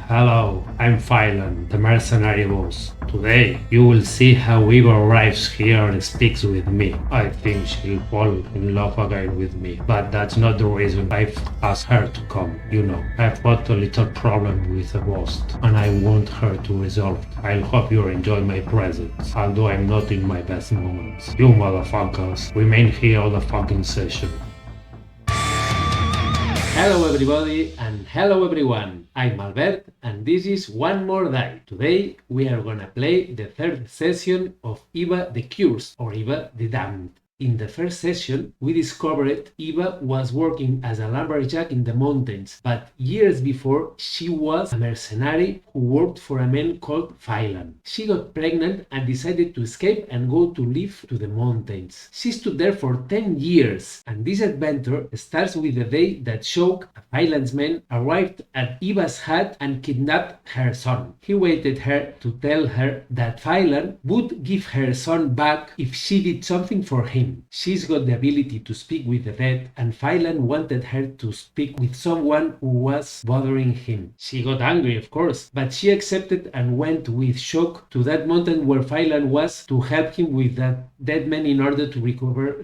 Hello, I'm Filan, the mercenary boss. Today, you will see how Eva arrives here and speaks with me. I think she'll fall in love again with me, but that's not the reason I've asked her to come. You know, I've got a little problem with the boss, and I want her to resolve it. I hope you enjoy my presence, although I'm not in my best moments. You motherfuckers, remain here all the fucking session. Hello everybody and hello everyone, I'm Albert and this is One More Die. Today we are gonna play the third session of Eva the Cursed or Eva the Damned. In the first session, we discovered Eva was working as a lumberjack in the mountains, but years before she was a mercenary who worked for a man called Filan. She got pregnant and decided to escape and go to live to the mountains. She stood there for 10 years, and this adventure starts with the day that Shoke, a Filan's man, arrived at Eva's hut and kidnapped her son. He waited her to tell her that Filan would give her son back if she did something for him. She's got the ability to speak with the dead, and Filan wanted her to speak with someone who was bothering him. She got angry, of course, but she accepted and went with Shock to that mountain where Filan was to help him with that dead man in order to recover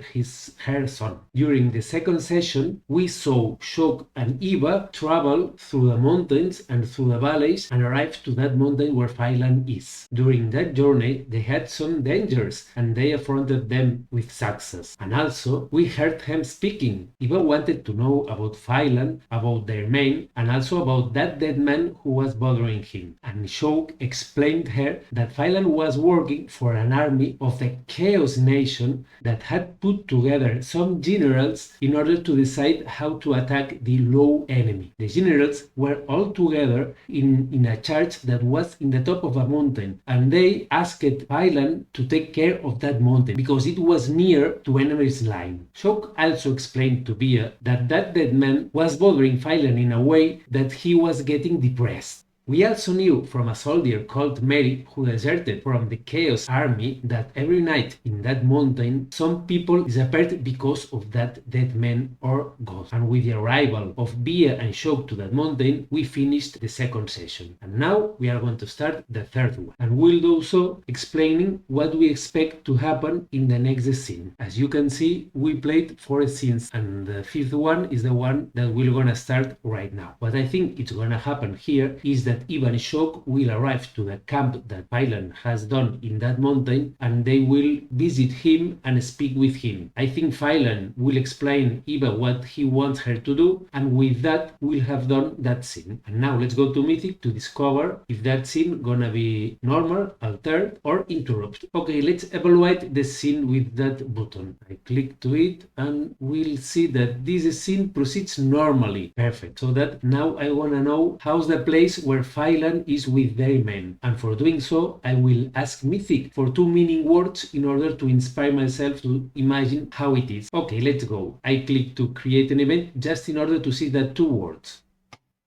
her son. During the second session, we saw Shock and Eva travel through the mountains and through the valleys and arrive to that mountain where Filan is. During that journey, they had some dangers and they affronted them with success. And also, we heard him speaking. Eva wanted to know about Filan, about their men, and also about that dead man who was bothering him. And Shoke explained her that Filan was working for an army of the Chaos Nation that had put together some generals in order to decide how to attack the low enemy. The generals were all together in a church that was in the top of a mountain, and they asked Filan to take care of that mountain because it was near to enemy's line. Shock also explained to Bia that dead man was bothering Filan in a way that he was getting depressed. We also knew from a soldier called Mary who deserted from the Chaos Army that every night in that mountain some people disappeared because of that dead man or ghost. And with the arrival of Bia and Shock to that mountain, we finished the second session. And now we are going to start the third one. And we'll do so explaining what we expect to happen in the next scene. As you can see, we played 4 scenes and the fifth one is the one that we're gonna start right now. What I think is gonna happen here is that Eva and Shock will arrive to the camp that Filan has done in that mountain and they will visit him and speak with him. I think Filan will explain Eva what he wants her to do, and with that we'll have done that scene. And now let's go to Mythic to discover if that scene gonna be normal, altered or interrupt. Okay, let's evaluate the scene with that button. I click to it and we'll see that this scene proceeds normally. Perfect. So that now I wanna know how's the place where Filan is with their men, and for doing so I will ask Mythic for 2 meaning words in order to inspire myself to imagine how it is. Okay, let's go. I click to create an event just in order to see that 2 words.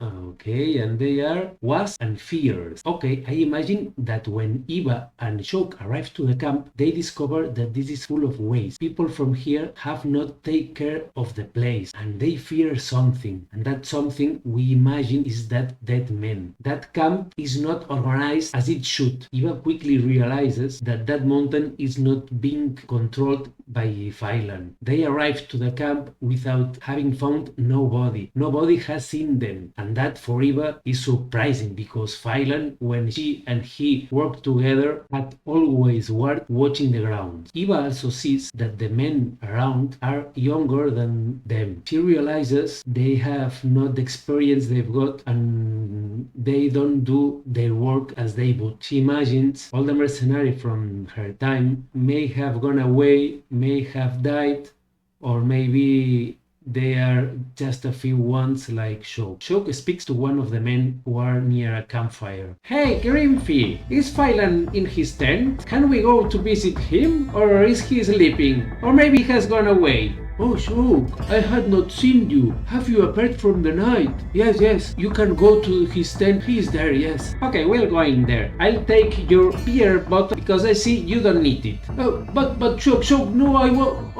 Okay, and they are was and fears. Okay, I imagine that when Eva and Shock arrive to the camp, they discover that this is full of waste. People from here have not taken care of the place and they fear something. And that something we imagine is that dead man. That camp is not organized as it should. Eva quickly realizes that that mountain is not being controlled by Filan. They arrive to the camp without having found nobody. Nobody has seen them. And that for Eva is surprising because Filan, when she and he worked together, had always worked watching the ground. Eva also sees that the men around are younger than them. She realizes they have not the experience they've got and they don't do their work as they would. She imagines all the mercenaries from her time may have gone away, may have died, or maybe they are just a few ones like Shock. Shock speaks to one of the men who are near a campfire. Hey, Grimfy, is Filan in his tent? Can we go to visit him? Or is he sleeping? Or maybe he has gone away? Oh, Shock, I had not seen you. Have you appeared from the night? Yes, you can go to his tent. He is there, yes. Okay, we'll go in there. I'll take your beer bottle because I see you don't need it. Oh, but Shock, no, I won't.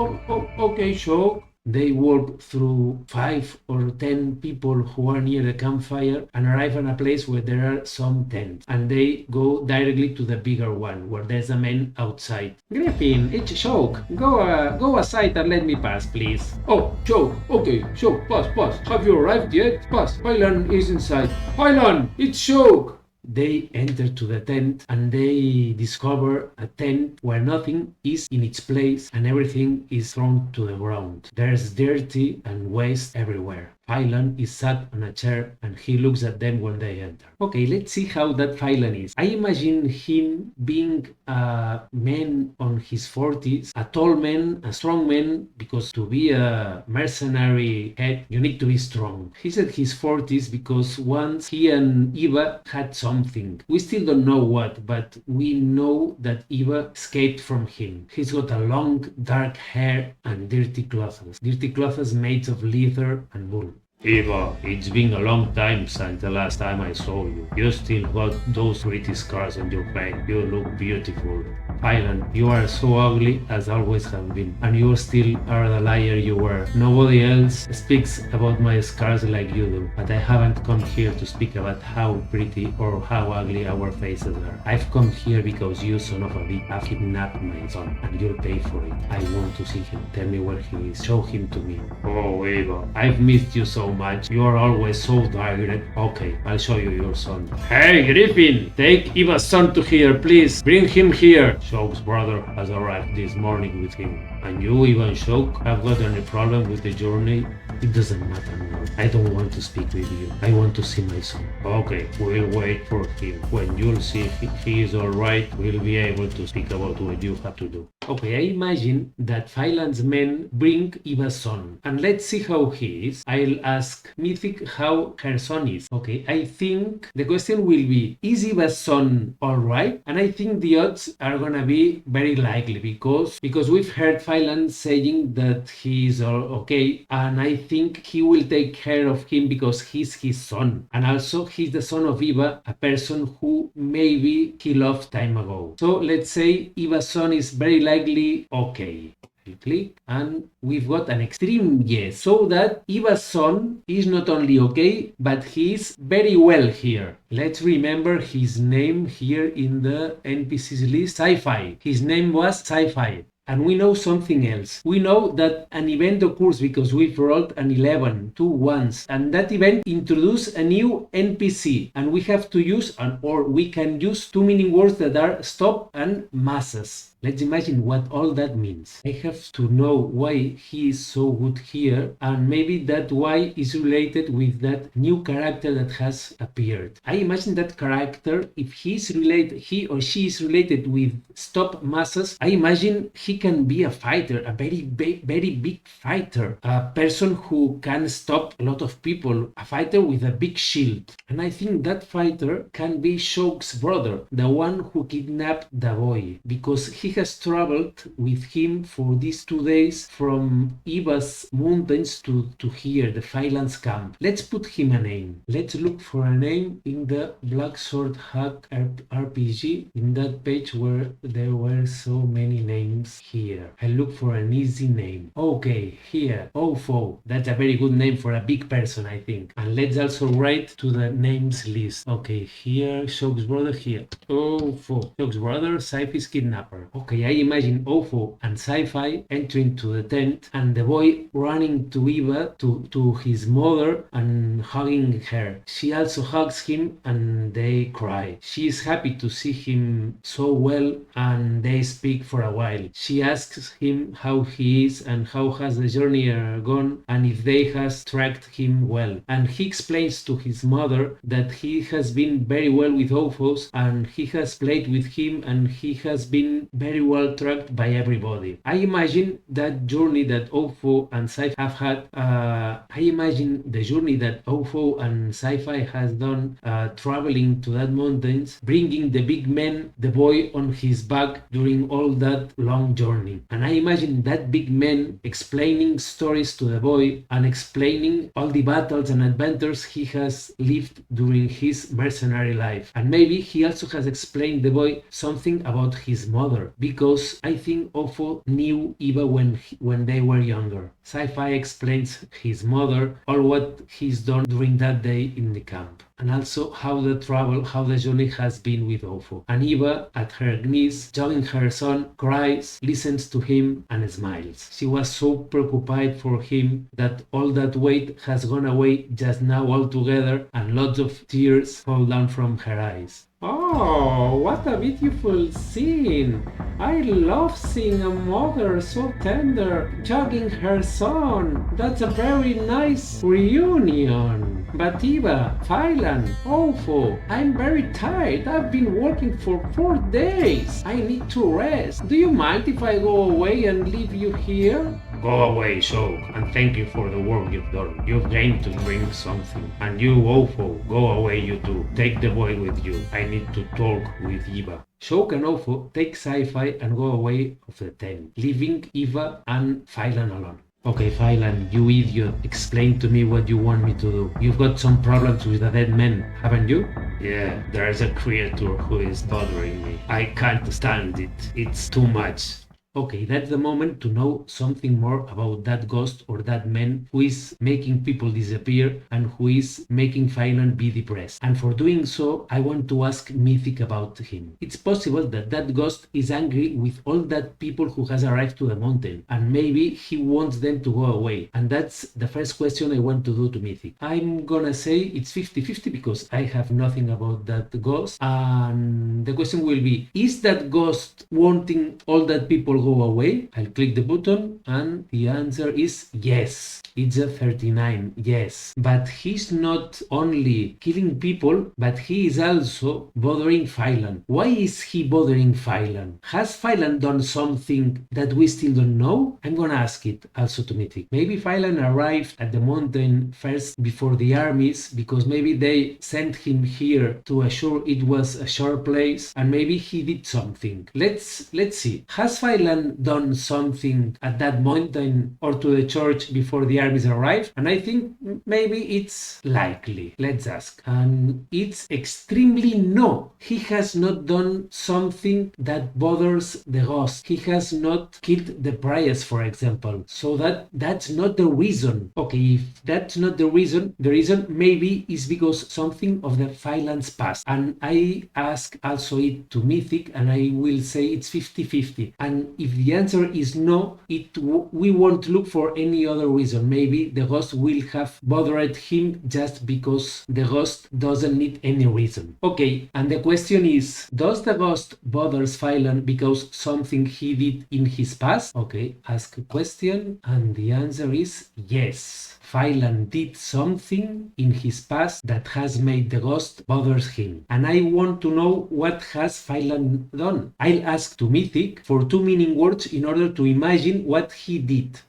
Okay, Shock. They walk through 5 or 10 people who are near the campfire and arrive at a place where there are some tents. And they go directly to the bigger one, where there's a man outside. Griffin, it's Shoke. Go aside and let me pass, please. Oh, Shoke. Okay, Shoke, pass. Have you arrived yet? Pass. Filan is inside. Filan, it's Shoke. They enter to the tent and they discover a tent where nothing is in its place and everything is thrown to the ground. There's dirty and waste everywhere. Filan is sat on a chair and he looks at them when they enter. Okay, let's see how that Filan is. I imagine him being a man on his 40s, a tall man, a strong man, because to be a mercenary head, you need to be strong. He's at his 40s because once he and Eva had something. We still don't know what, but we know that Eva escaped from him. He's got a long, dark hair and dirty clothes. Dirty clothes made of leather and wool. Eva, it's been a long time since the last time I saw you. You still got those pretty scars on your face. You look beautiful. Filan, you are so ugly as always have been, and you still are the liar you were. Nobody else speaks about my scars like you do, but I haven't come here to speak about how pretty or how ugly our faces are. I've come here because you son of a bitch have kidnapped my son, and you'll pay for it. I want to see him. Tell me where he is. Show him to me. Oh, Eva, I've missed you so much. You are always so direct. Okay, I'll show you your son. Hey, Griffin! Take Eva's son to here, please. Bring him here. Shoke's brother has arrived this morning with him. And you, even Shoke, have got any problem with the journey? It doesn't matter now. I don't want to speak with you. I want to see my son. Okay, we'll wait for him. When you'll see he is alright, we'll be able to speak about what you have to do. Okay, I imagine that Filan's men bring Eva's son. And let's see how he is. I'll ask Mythic how her son is. Okay, I think the question will be, is Eva's son alright? And I think the odds are gonna be very likely because we've heard Filan saying that he is okay, and I think he will take care of him because he's his son. And also he's the son of Eva, a person who maybe he loved time ago. So let's say Eva's son is very likely okay. Click and we've got an extreme yes, so that Eva's son is not only okay, but he's very well here. Let's remember his name here in the NPCs list, Sci-Fi. His name was Sci-Fi. And we know something else. We know that an event occurs because we've rolled an 11, 2 ones, and that event introduces a new NPC, and we have to use, or we can use 2 meaning words that are stop and masses. Let's imagine what all that means. I have to know why he is so good here, and maybe that why is related with that new character that has appeared. I imagine that character, if he or she is related with stop masses, I imagine he can be a fighter, a very big fighter, a person who can stop a lot of people, a fighter with a big shield. And I think that fighter can be Shoke's brother, the one who kidnapped the boy, because he has traveled with him for these 2 days from Eva's mountains to here, the Filan's camp. Let's put him a name. Let's look for a name in the Black Sword Hack RPG, in that page where there were so many names here. I look for an easy name. Okay, here, Ofo. That's a very good name for a big person, I think. And let's also write to the names list. Okay, here, Shoke's brother, here. Ofo. Shoke's brother, Sci-Fi's kidnapper. Okay, I imagine Ofo and Sci-Fi entering to the tent and the boy running to Eva, to his mother and hugging her. She also hugs him and they cry. She is happy to see him so well and they speak for a while. She asks him how he is and how has the journey gone and if they has tracked him well. And he explains to his mother that he has been very well with Ophos and he has played with him and he has been very well tracked by everybody. I imagine that journey that Ofo and Sci-Fi have had. I imagine the journey that Ofo and Sci-Fi has done traveling to that mountains, bringing the big man, the boy on his back during all that long journey. And I imagine that big man explaining stories to the boy and explaining all the battles and adventures he has lived during his mercenary life. And maybe he also has explained the boy something about his mother, because I think Ofo knew Eva when they were younger. Sci-Fi explains his mother all what he's done during that day in the camp, and also how the journey has been with Ofo. And Eva, at her knees, jogging her son, cries, listens to him, and smiles. She was so preoccupied for him that all that weight has gone away just now altogether, and lots of tears fall down from her eyes. Oh, what a beautiful scene! I love seeing a mother so tender, jogging her son. That's a very nice reunion. But Eva, Filan, Ofo, I'm very tired. I've been working for 4 days. I need to rest. Do you mind if I go away and leave you here? Go away, Shock, and thank you for the work you've done. You've gained to drink something. And you, Ofo, go away you too. Take the boy with you. I need to talk with Eva. Shock and Ofo take Sci-Fi and go away of the tent, leaving Eva and Filan alone. Okay, Filan, you idiot, explain to me what you want me to do. You've got some problems with the dead men, haven't you? Yeah, there's a creature who is bothering me. I can't stand it. It's too much. Okay, that's the moment to know something more about that ghost or that man who is making people disappear and who is making Filan be depressed. And for doing so, I want to ask Mythic about him. It's possible that that ghost is angry with all that people who has arrived to the mountain, and maybe he wants them to go away. And that's the first question I want to do to Mythic. I'm gonna say it's 50-50 because I have nothing about that ghost. And the question will be, is that ghost wanting all that people go away? I'll click the button and the answer is yes. It's a 39, yes. But he's not only killing people, but he is also bothering Filan. Why is he bothering Filan? Has Filan done something that we still don't know? I'm gonna ask it also to Mythic. Maybe Filan arrived at the mountain first before the armies because maybe they sent him here to assure it was a sure place, and maybe he did something. Let's see. Has Filan done something at that mountain or to the church before the armies arrived? And I think maybe it's likely. Let's ask. And it's extremely no. He has not done something that bothers the ghost. He has not killed the priest, for example. So that's not the reason. Okay, if that's not the reason maybe is because something of the Filan's past. And I ask also it to Mythic, and I will say it's 50-50. And if the answer is no, we won't look for any other reason. Maybe the ghost will have bothered him just because the ghost doesn't need any reason. Okay, and the question is, does the ghost bothers Filan because something he did in his past? Okay, ask a question, and the answer is yes. Filan did something in his past that has made the ghost bothers him. And I want to know what has Filan done. I'll ask to Mythic for 2 meaning words in order to imagine what he did.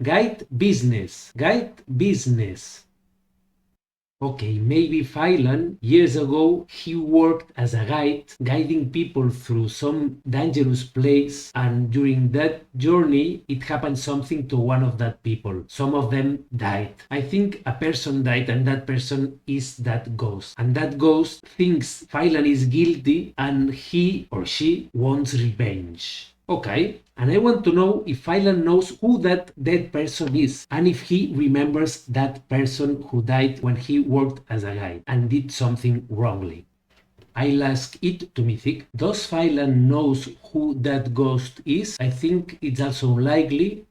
Guide business. Guide business. Okay, maybe Filan, years ago, he worked as a guide, guiding people through some dangerous place, and during that journey, it happened something to one of that people. Some of them died. I think a person died, and that person is that ghost. And that ghost thinks Filan is guilty, and he or she wants revenge. Okay, and I want to know if Filan knows who that dead person is, and if he remembers that person who died when he worked as a guide and did something wrongly. I'll ask it to Mythic. Does Filan knows who that ghost is? I think it's also likely.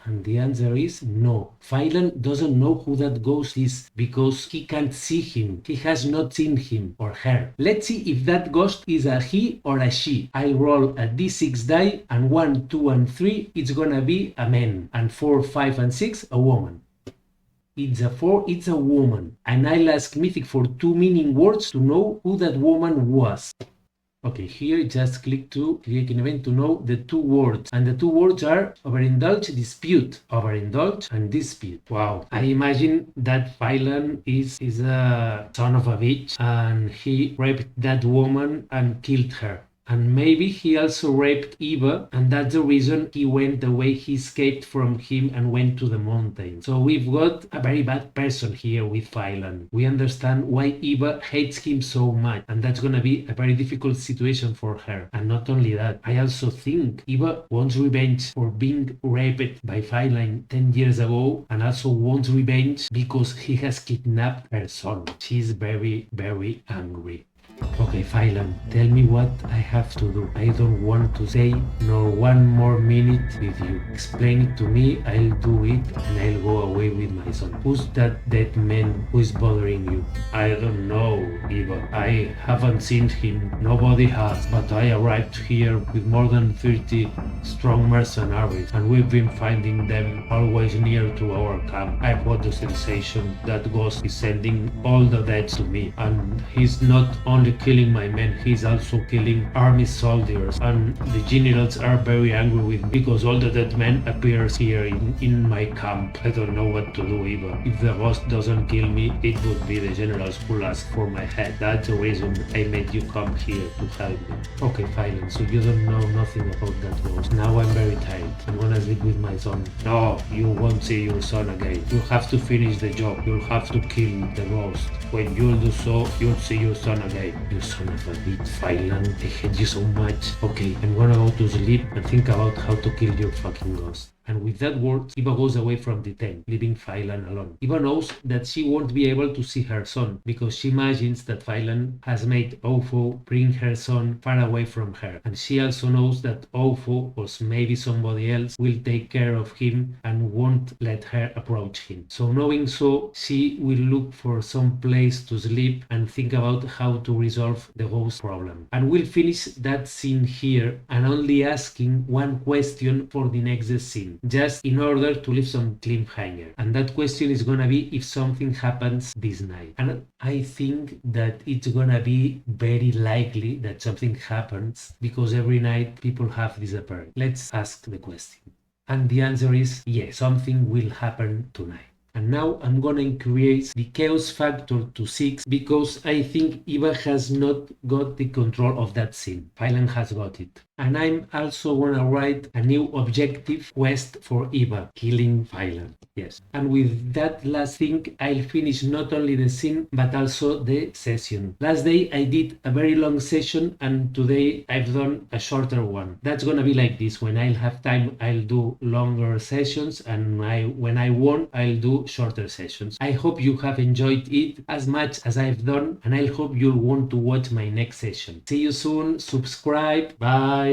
And the answer is no. Filan doesn't know who that ghost is because he can't see him. He has not seen him or her. Let's see if that ghost is a he or a she. I'll roll a d6 die, and 1, 2, and 3, it's gonna be a man. And 4, 5, and 6, a woman. It's a 4, it's a woman. And I'll ask Mythic for 2 meaning words to know who that woman was. Okay, here just click an event to know the 2 words. And the 2 words are overindulge, dispute. Overindulge and dispute. Wow. I imagine that Filan is a son of a bitch and he raped that woman and killed her. And maybe he also raped Eva, and that's the reason he went away. He escaped from him and went to the mountain. So we've got a very bad person here with Filan. We understand why Eva hates him so much, and that's gonna be a very difficult situation for her. And not only that, I also think Eva wants revenge for being raped by Filan 10 years ago, and also wants revenge because he has kidnapped her son. She's very, very angry. Okay, Filan, tell me what I have to do. I don't want to stay nor one more minute with you. Explain it to me, I'll do it, and I'll go away with my son. Who's that dead man who is bothering you? I don't know, Eva. I haven't seen him. Nobody has. But I arrived here with more than 30 strong mercenaries, and we've been finding them always near to our camp. I've got the sensation that Ghost is sending all the dead to me, and he's not only killing my men, he's also killing army soldiers, and the generals are very angry with me because all the dead men appears here in my camp. I don't know what to do, Eva. If the Ghost doesn't kill me, it would be the generals who ask for my head. That's the reason I made you come here to help me. Okay, Filan, so you don't know nothing about that Ghost. Now I'm very tired. I'm gonna sleep with my son. No, you won't see your son again. You have to finish the job. You'll have to kill the Ghost. When you'll do so, you'll see your son again. You son of a bitch, Filan, I hate you so much. Okay, I'm gonna go to sleep and think about how to kill your fucking Ghost. And with that word, Eva goes away from the tent, leaving Filan alone. Eva knows that she won't be able to see her son because she imagines that Filan has made Ofo bring her son far away from her. And she also knows that Ofo, or maybe somebody else, will take care of him and won't let her approach him. So knowing so, she will look for some place to sleep and think about how to resolve the Ghost problem. And we'll finish that scene here and only asking one question for the next scene, just in order to leave some cliffhanger. And that question is gonna be if something happens this night. And I think that it's gonna be very likely that something happens because every night people have disappeared. Let's ask the question. And the answer is yes, something will happen tonight. And now I'm gonna increase the chaos factor to 6 because I think Eva has not got the control of that scene. Filan has got it. And I'm also gonna write a new objective quest for Eva, killing Filan. Yes. And with that last thing, I'll finish not only the scene, but also the session. Last day I did a very long session, and today I've done a shorter one. That's gonna be like this. When I'll have time, I'll do longer sessions, and when I want, I'll do shorter sessions. I hope you have enjoyed it as much as I've done, and I hope you'll want to watch my next session. See you soon. Subscribe. Bye.